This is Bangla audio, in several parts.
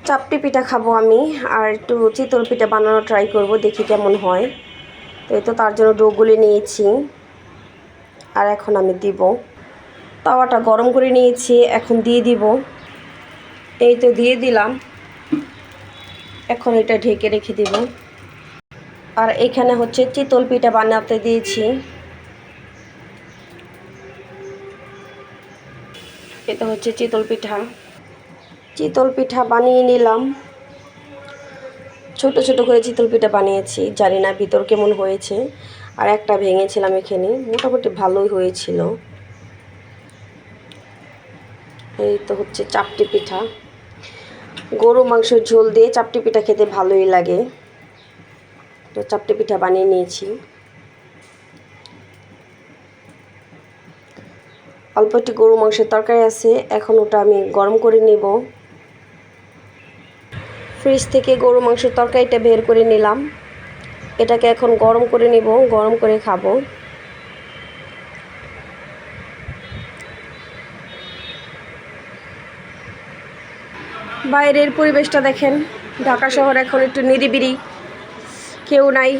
চাপটি পিঠা খাবো আমি, আর একটু চিতল পিঠা বানানো ট্রাই করব, দেখি কেমন হয়। তো এই তো তার জন্য ডো গুলে নিয়েছি, আর এখন আমি দিব। তাওয়াটা গরম করে নিয়েছি, এখন দিয়ে দিব। এই তো দিয়ে দিলাম, এখন এটা ঢেকে রেখে দিব। আর এখানে হচ্ছে চিতল পিঠা বানাতে দিয়েছি। এটা হচ্ছে চিতল পিঠা। চিতল পিঠা বানিয়ে নিলাম, ছোট ছোট করে চিতল পিঠা বানিয়েছি, জানি না ভিতর কেমন হয়েছে। আর একটা ভেঙেছিলাম এখানে, মোটামুটি ভালোই হয়েছিল। এই তো হচ্ছে চাপটি পিঠা। গরু মাংসের ঝোল দিয়ে চাপটি পিঠা খেতে ভালোই লাগে। তো চাপটি পিঠা বানিয়ে নিয়েছি। অল্প একটি গরু মাংসের তরকারি আছে, এখন ওটা আমি গরম করে নেব। ফ্রিজ থেকে গরু মাংসের তরকারিটা বের করে নিলাম, এটাকে এখন গরম করে নেব, গরম করে খাবো। বাইরের পরিবেশটা দেখেন, ঢাকা শহর এখন একটু নিরিবিলি, কেউ নাই,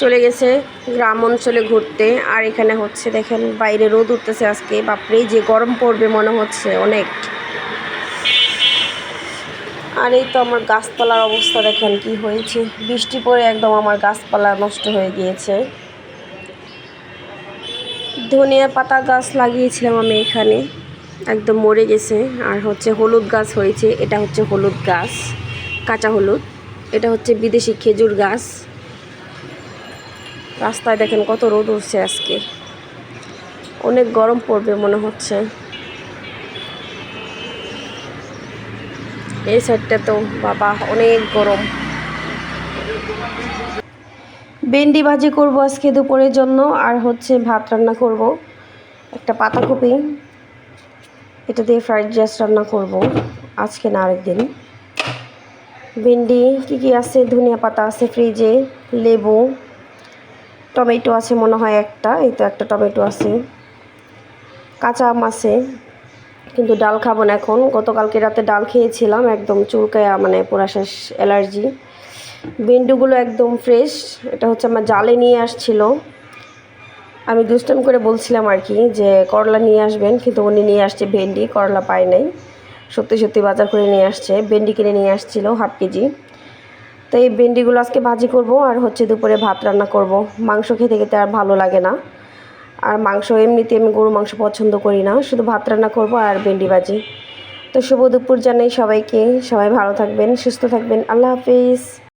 চলে গেছে গ্রাম অঞ্চলে ঘুরতে। আর এখানে হচ্ছে দেখেন বাইরে রোদ উঠতেছে আজকে, বাপরে যে গরম পড়বে মনে হচ্ছে অনেক। আর এই তো আমার গাছপালার অবস্থা দেখেন কি হয়েছে, বৃষ্টি পড়ে একদম আমার গাছপালা নষ্ট হয়ে গিয়েছে। ধনিয়া পাতা গাছ লাগিয়েছিলাম আমি এখানে, একদম মরে গেছে। আর হচ্ছে হলুদ গাছ হয়েছে, এটা হচ্ছে হলুদ গাছ, কাঁচা হলুদ। এটা হচ্ছে বিদেশি খেজুর গাছ। রাস্তায় দেখেন কত রোদ উঠছে আজকে, অনেক গরম পড়বে মনে হচ্ছে। এই সাইডটা তো বাবা অনেক গরম। ভেন্ডি ভাজি করব আজকে দুপুরের জন্য, আর হচ্ছে ভাত রান্না করব। একটা পাতাকপি, এটা দিয়ে ফ্রাইড রাইস রান্না করব আজকে না আরেকদিন। ভেন্ডি কী আছে, ধনিয়া পাতা আছে ফ্রিজে, লেবু, টমেটো আছে মনে হয় একটা, এই তো একটা টমেটো আছে, কাঁচা আম আছে। কিন্তু ডাল খাবো না এখন, গতকালকে রাতে ডাল খেয়েছিলাম, একদম চুলকায়া মানে পুরা শেষ, অ্যালার্জি। ভেন্ডিগুলো একদম ফ্রেশ, এটা হচ্ছে আমার জালে নিয়ে আসছিল। আমি দুষ্টামি করে বলছিলাম আর কি যে করলা নিয়ে আসবেন, কিন্তু উনি নিয়ে আসছে ভেন্ডি, করলা পায় নাই। সত্যি সত্যি বাজার করে নিয়ে আসছে, ভেন্ডি কিনে নিয়ে আসছিল হাফ কেজি। তো এই ভেন্ডিগুলো আজকে ভাজি করব, আর হচ্ছে দুপুরে ভাত রান্না করব। মাংস খেতে খেতে আর ভালো লাগে না, আর মাংস এমনিতে আমি গরু মাংস পছন্দ করি না, শুধু ভাত রান্না করব আর ভেন্ডি ভাজি। তো শুভ দুপুর জানাই সবাইকে, সবাই ভালো থাকবেন, সুস্থ থাকবেন, আল্লাহ হাফিজ।